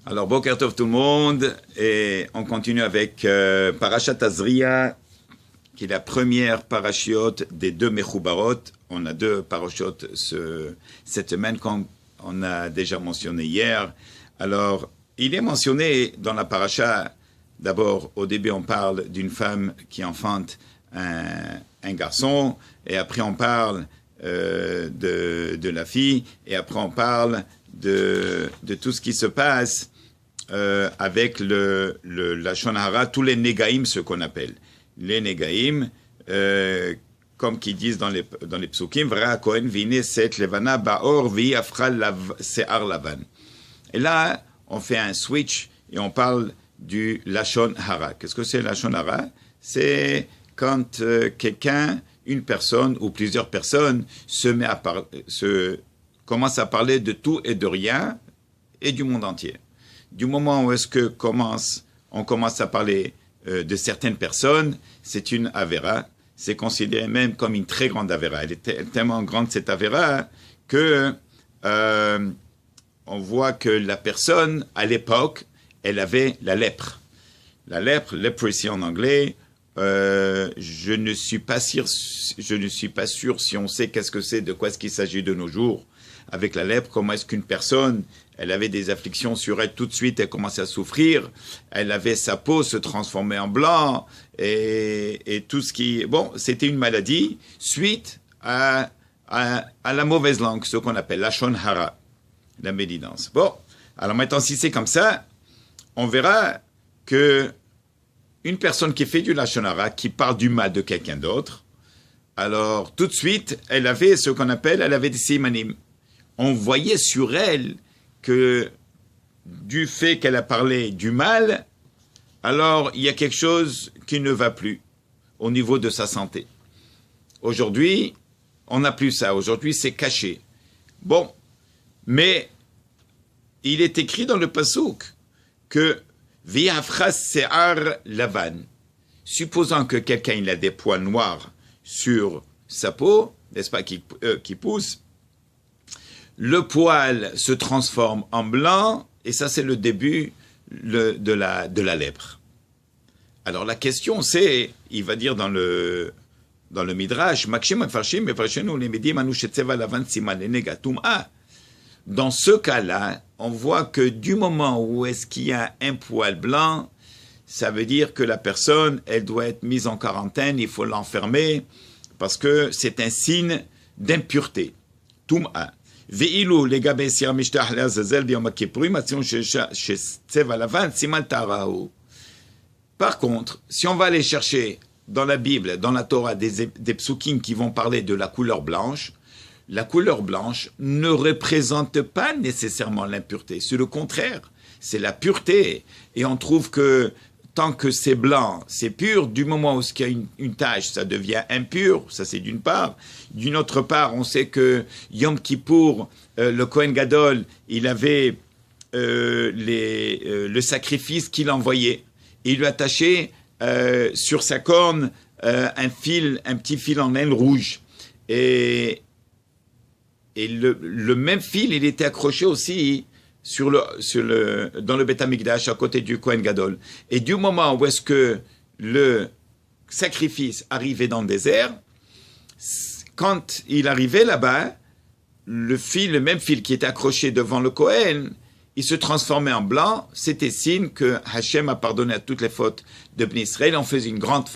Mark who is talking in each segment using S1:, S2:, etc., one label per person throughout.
S1: Alors, Boker Tov tout le monde, et on continue avec Parashat Tazria, qui est la première parachiote des deux Mechoubarot. On a deux parachiotes cette semaine, comme on a déjà mentionné hier. Alors, il est mentionné dans la paracha, d'abord, au début, on parle d'une femme qui enfante un garçon, et après on parle de la fille, et après on parle de tout ce qui se passe avec la Lashon Hara, tous les Negaïm, ce qu'on appelle. Les Negaïm, comme qu'ils disent dans les psukim, Vra Kohen vine set levana baor vi afra se'ar lavan. Et là, on fait un switch et on parle du Lashon Hara. Qu'est-ce que c'est Lashon Hara? C'est quand quelqu'un, une personne ou plusieurs personnes commencent à parler de tout et de rien et du monde entier. Du moment où on commence à parler de certaines personnes, c'est une avéra. C'est considéré même comme une très grande avéra. Elle est tellement grande, cette avéra, que on voit que la personne, à l'époque, elle avait la lèpre. La lèpre, leprosy en anglais, je ne suis pas sûr si on sait qu'est-ce que c'est, de quoi est-ce qu'il s'agit de nos jours. Avec la lèpre, comment est-ce qu'une personne, elle avait des afflictions sur elle, tout de suite, elle commençait à souffrir, elle avait sa peau se transformer en blanc, et tout ce qui... Bon, c'était une maladie suite à la mauvaise langue, ce qu'on appelle Lashon Hara, la médisance. Bon, alors maintenant, si c'est comme ça, on verra que une personne qui fait du Lashon Hara, qui parle du mal de quelqu'un d'autre, alors tout de suite, elle avait ce qu'on appelle, elle avait des simanim. On voyait sur elle que du fait qu'elle a parlé du mal, alors il y a quelque chose qui ne va plus au niveau de sa santé. Aujourd'hui, on n'a plus ça. Aujourd'hui, c'est caché. Bon, mais il est écrit dans le passouk que Viafras se'ar lavan. Supposant que quelqu'un il a des poils noirs sur sa peau, n'est-ce pas, qui poussent, le poil se transforme en blanc, et ça c'est le début de la lèpre. Alors la question c'est, il va dire dans le Midrash, dans ce cas-là, on voit que du moment où est-ce qu'il y a un poil blanc, ça veut dire que la personne, elle doit être mise en quarantaine, il faut l'enfermer, parce que c'est un signe d'impureté. Tum'a. Ve'ilu legabe sir mishtah le'azazel b'yom kippurim atzon shetseva lavan siman tarahu. Par contre, si on va aller chercher dans la Bible, dans la Torah, des psukim qui vont parler de la couleur blanche ne représente pas nécessairement l'impureté. C'est le contraire, c'est la pureté. Et on trouve que tant que c'est blanc, c'est pur. Du moment où il y a une tache, ça devient impur. Ça, c'est d'une part. D'une autre part, on sait que Yom Kippour, le Kohen Gadol, il avait le sacrifice qu'il envoyait. Il lui attachait sur sa corne un petit fil en laine rouge. Et le même fil, il était accroché aussi dans le Beth Amikdash, à côté du Kohen Gadol. Et du moment où est-ce que le sacrifice arrivait dans le désert, quand il arrivait là-bas, le même fil qui était accroché devant le Kohen, il se transformait en blanc. C'était signe que Hachem a pardonné à toutes les fautes de Bnei Israël. On faisait une grande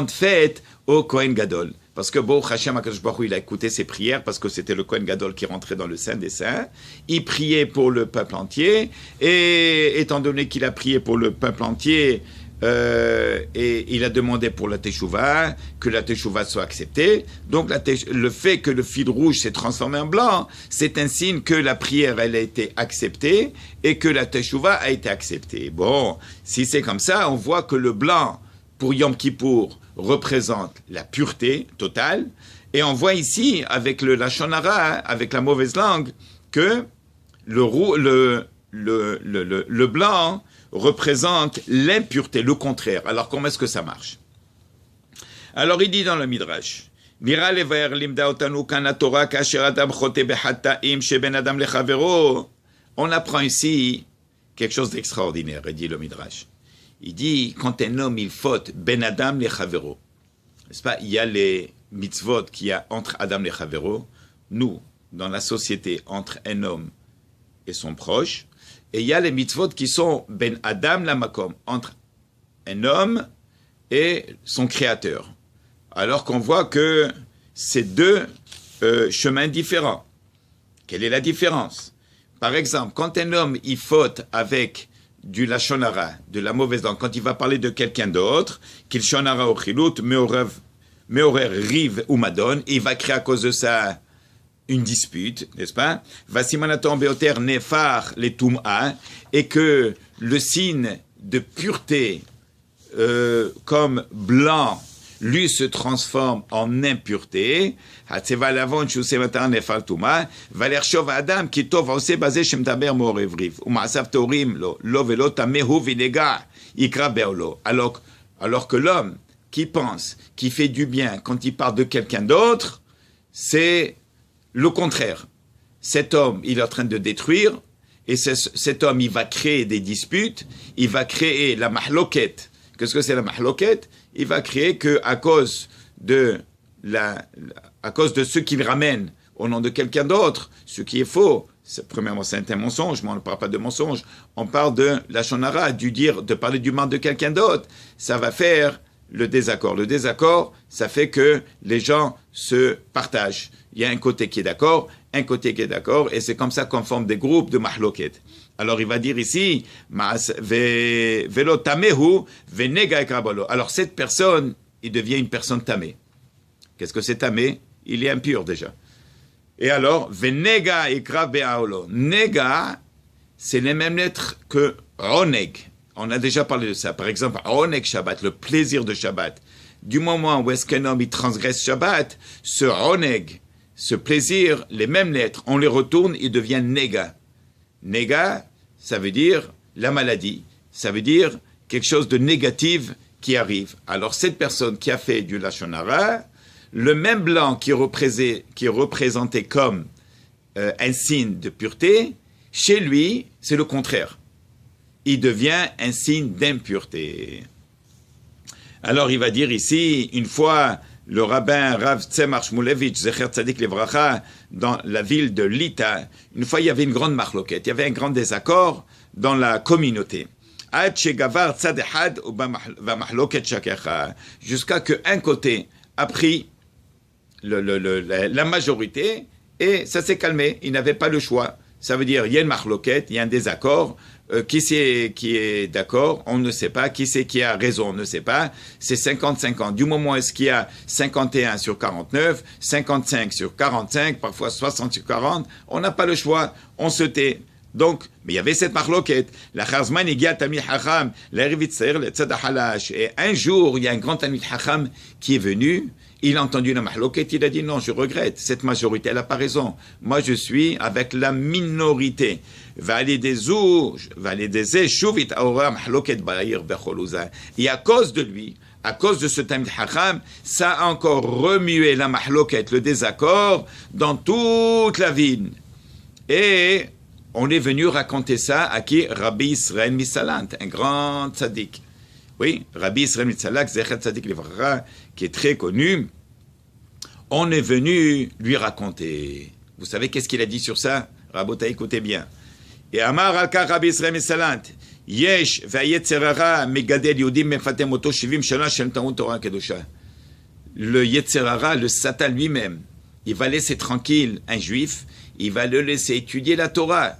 S1: fête au Kohen Gadol. Parce que Hachem HaKadosh Baruch Hu, il a écouté ses prières, parce que c'était le Kohen Gadol qui rentrait dans le Saint des Saints. Il priait pour le peuple entier, et étant donné qu'il a prié pour le peuple entier, et il a demandé pour la Teshuvah, que la Teshuvah soit acceptée. Donc le fait que le fil rouge s'est transformé en blanc, c'est un signe que la prière, elle a été acceptée, et que la Teshuvah a été acceptée. Bon, si c'est comme ça, on voit que le blanc, pour Yom Kippour, représente la pureté totale, et on voit ici, avec le Lashon Hara, avec la mauvaise langue, que le blanc représente l'impureté, le contraire. Alors comment est-ce que ça marche? Alors il dit dans le Midrash, Nira levaer limda otanu kana Torah kasher adam chote bechattaim sheben adam lechavero. On apprend ici quelque chose d'extraordinaire, dit le Midrash. Il dit, quand un homme, il faute, ben Adam le Chavero. N'est-ce pas? Il y a les mitzvot qu'il y a entre Adam et Chavero. Nous, dans la société, entre un homme et son proche. Et il y a les mitzvot qui sont ben Adam la Makom, entre un homme et son créateur. Alors qu'on voit que c'est deux chemins différents. Quelle est la différence? Par exemple, quand un homme il faute avec du lachon hara, de la mauvaise langue, quand il va parler de quelqu'un d'autre, qu'il shonara au chilut, meorer rive ou madone, il va créer à cause de ça une dispute, n'est-ce pas? Vasimanaton beoter nefar les tum'a, et que le signe de pureté comme blanc lui se transforme en impureté. Hatseva lavon shusevatan nefal tuma, valershov adam qui tov aussi basé chem taber morevriv. Umasav torim lo velo tamehu vinega ikra beolo. Alors que l'homme qui pense, qui fait du bien quand il parle de quelqu'un d'autre, c'est le contraire. Cet homme, il est en train de détruire, et cet homme, il va créer des disputes, il va créer la mahloket. Qu'est-ce que c'est la mahloket? Il va créer que à cause de ce qu'il ramène au nom de quelqu'un d'autre, ce qui est faux, premièrement c'est un mensonge, mais on ne parle pas de mensonge, on parle de la shonara, de parler du mal de quelqu'un d'autre, ça va faire le désaccord. Le désaccord, ça fait que les gens se partagent. Il y a un côté qui est d'accord, un côté qui est d'accord, et c'est comme ça qu'on forme des groupes de mahloket. Alors il va dire ici, velo tamehu venega ekrabolo. Alors cette personne, il devient une personne tamée. Qu'est-ce que c'est tamé? Il est impur déjà. Et alors, venega ekrabeaolo. Nega, c'est les mêmes lettres que oneg. On a déjà parlé de ça. Par exemple, oneg Shabbat, le plaisir de Shabbat. Du moment où est-ce qu'un homme il transgresse Shabbat, ce oneg, ce plaisir, les mêmes lettres, on les retourne, il devient nega. Nega, ça veut dire la maladie, ça veut dire quelque chose de négatif qui arrive. Alors cette personne qui a fait du lachon hara, le même blanc qui est représenté comme un signe de pureté, chez lui, c'est le contraire. Il devient un signe d'impureté. Alors il va dire ici, une fois, le rabbin Rav Tzemach Shmulevitch, Zecher Tzadik Levracha, dans la ville de Lita, une fois il y avait une grande marloquette, il y avait un grand désaccord dans la communauté. Jusqu'à qu'un côté a pris la majorité et ça s'est calmé, il n'avait pas le choix. Ça veut dire il y a une marloquette, il y a un désaccord. Qui est d'accord, on ne sait pas. Qui c'est qui a raison, on ne sait pas. C'est 50-50. Du moment où est-ce qu'il y a 51 sur 49, 55 sur 45, parfois 60 sur 40, on n'a pas le choix, on se tait. Donc, mais il y avait cette marloquette. La charzman igia tamid hacham, la rivitzer, le tzadahalash. Et un jour, il y a un grand tamid hacham qui est venu. Il a entendu la mahloquette, il a dit non, je regrette, cette majorité, elle n'a pas raison. Moi, je suis avec la minorité. Et à cause de lui, à cause de ce Tamid Hacham, ça a encore remué la mahloquette, le désaccord, dans toute la ville. Et on est venu raconter ça à qui? Rabbi Israël Misalant, un grand tzaddik. Oui, Rabbi Israël Mitzalak, Zecher Tzadik Levracha, qui est très connu, on est venu lui raconter. Vous savez qu'est-ce qu'il a dit sur ça? Rabota, écoutez bien. Et Amar al-Ka Rabbi Israël Mitzalak, Yesh ve'yetzerara megadel yudim mefatem oto 70 shana shel Talmud Torah kedusha. Le yetzerara, le Satan lui-même, il va laisser tranquille un juif, il va le laisser étudier la Torah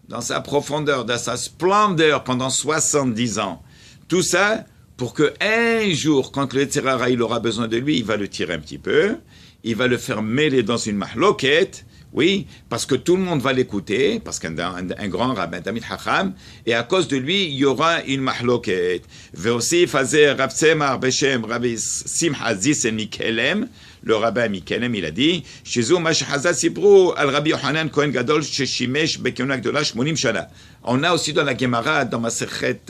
S1: dans sa profondeur, dans sa splendeur pendant 70 ans. Tout ça pour qu'un jour, quand le Yetzirara, il aura besoin de lui, il va le tirer un petit peu, il va le faire mêler dans une mahloket, oui, parce que tout le monde va l'écouter, parce qu'un grand rabbin, Tamid Hacham, et à cause de lui, il y aura une mahloket. Ve'osi fazer Rav Tzemach Beshem Rabbi Simcha Zisen Mikelem, le rabbin Mikelem, il a dit, Shizu Mashhaza Sibru al Rabbi Yohanan Kohen Gadol Sheshimesh Bekona Gdola 80 Shana. On a aussi dans la Gemara, dans Masechet,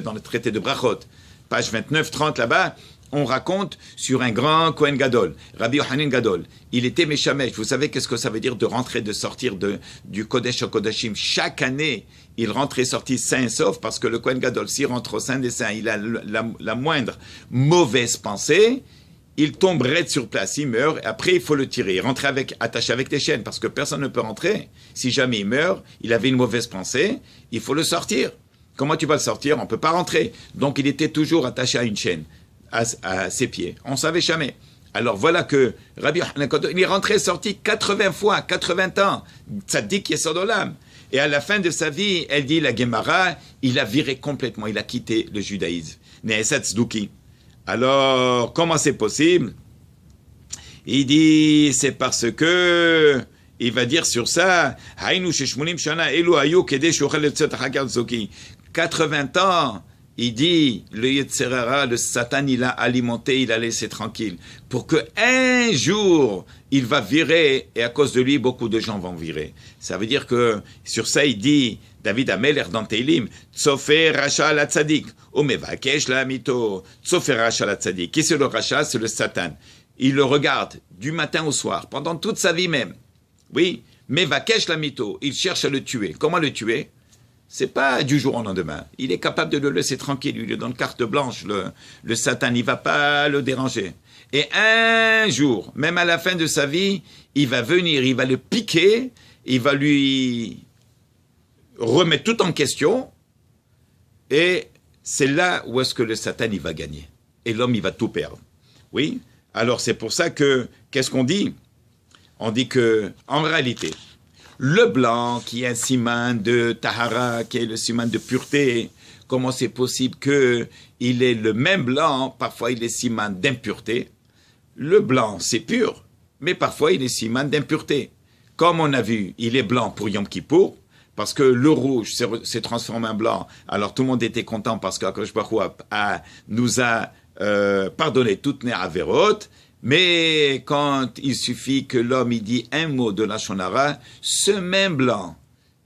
S1: dans le traité de Brachot, page 29-30 là-bas, on raconte sur un grand Kohen Gadol, Rabbi Yochanan Gadol. Il était Meshamesh. Vous savez qu'est-ce que ça veut dire de rentrer, de sortir du Kodesh au Kodashim. Chaque année, il rentre et sortit sain et sauf parce que le Kohen Gadol, s'il rentre au Saint des Saints, il a la moindre mauvaise pensée, il tomberait sur place, il meurt, et après il faut le tirer, rentrer attaché avec des chaînes, parce que personne ne peut rentrer. Si jamais il meurt, il avait une mauvaise pensée, il faut le sortir. Comment tu vas le sortir? On ne peut pas rentrer. Donc il était toujours attaché à une chaîne, à ses pieds. On ne savait jamais. Alors voilà que Rabbi Yochanan Gadol, il est rentré et sorti 80 fois, 80 ans. Tzaddik Yesod Olam. Et à la fin de sa vie, elle dit, la Gemara, il a viré complètement, il a quitté le judaïsme. Ne'esat Tzduki. Alors, comment c'est possible? Il dit, c'est parce que, il va dire sur ça, 80 ans, il dit, le Yetzer Hara, le Satan, il a alimenté, il a laissé tranquille, pour que un jour, il va virer, et à cause de lui, beaucoup de gens vont virer. Ça veut dire que, sur ça, il dit, David Ameler dans Teilim, Tsofer Racha la Tzadik, O Mevakesh la Mito, Tsofer Racha la Tzadik. Qui c'est le Racha? C'est le Satan. Il le regarde du matin au soir, pendant toute sa vie même. Oui, Mevakesh la Mito, il cherche à le tuer. Comment le tuer? C'est pas du jour au lendemain. Il est capable de le laisser tranquille. Il lui donne carte blanche. Le Satan, il va pas le déranger. Et un jour, même à la fin de sa vie, il va venir, il va le piquer, il va lui remettre tout en question. Et c'est là où est-ce que le Satan, il va gagner. Et l'homme, il va tout perdre. Oui. Alors, c'est pour ça que, qu'est-ce qu'on dit? On dit que, en réalité, le blanc, qui est un siman de Tahara, qui est le siman de pureté, comment c'est possible qu'il est le même blanc, parfois il est siman d'impureté. Le blanc, c'est pur, mais parfois il est siman d'impureté. Comme on a vu, il est blanc pour Yom Kippour, parce que le rouge s'est transformé en blanc. Alors tout le monde était content parce qu'Akadosh Baruch Hu nous a pardonné toutes les averot. Mais quand il suffit que l'homme il dit un mot de Lashon Hara, ce même blanc,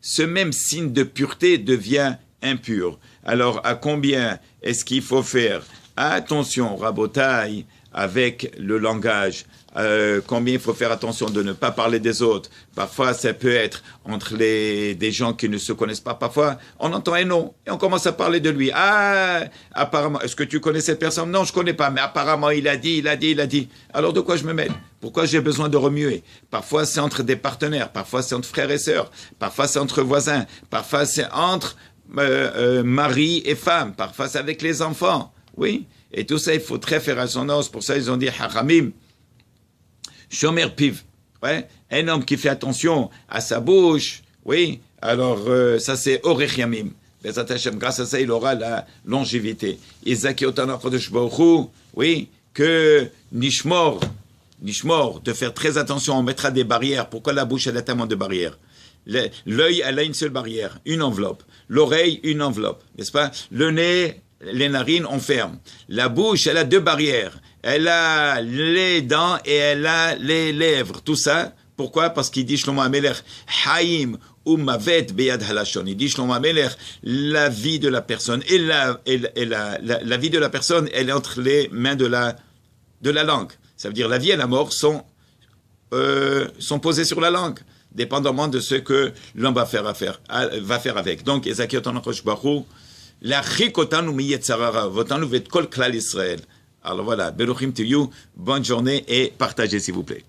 S1: ce même signe de pureté devient impur. Alors à combien est-ce qu'il faut faire attention, Rabotai, avec le langage, combien il faut faire attention de ne pas parler des autres. Parfois, ça peut être entre des gens qui ne se connaissent pas. Parfois, on entend un nom et on commence à parler de lui. Ah, apparemment, est-ce que tu connais cette personne? Non, je connais pas, mais apparemment, il a dit. Alors, de quoi je me mêle? Pourquoi j'ai besoin de remuer? Parfois, c'est entre des partenaires. Parfois, c'est entre frères et sœurs. Parfois, c'est entre voisins. Parfois, c'est entre mari et femme. Parfois, c'est avec les enfants. Oui. Et tout ça, il faut très faire attention. C'est pour ça ils ont dit, Haramim, Shomer Piv, ouais, un homme qui fait attention à sa bouche, oui, alors ça c'est Orech Yamim. Grâce à ça, il aura la longévité. Isaki Otana Kodesh Baruch Hu, oui, que Nishmor, de faire très attention, on mettra des barrières. Pourquoi la bouche, elle a tellement de barrières? L'œil, elle a une seule barrière, une enveloppe. L'oreille, une enveloppe, n'est-ce pas? Le nez, les narines, on ferme. La bouche, elle a deux barrières. Elle a les dents et elle a les lèvres. Tout ça, pourquoi? Parce qu'il dit Shlomo HaMelech, Haïm ou Mavet Beyad Halashon. Il dit Shlomo HaMelech, la vie de la personne. Et la vie de la personne, elle est entre les mains de la langue. Ça veut dire la vie et la mort sont posées sur la langue, dépendamment de ce que l'homme va faire avec. Donc, Ezaki Otan Akosh Baruch la chikotanu mi yetzarara, votanu vet kol klal Israël. Alors voilà, Beruchim to you, bonne journée et partagez s'il vous plaît.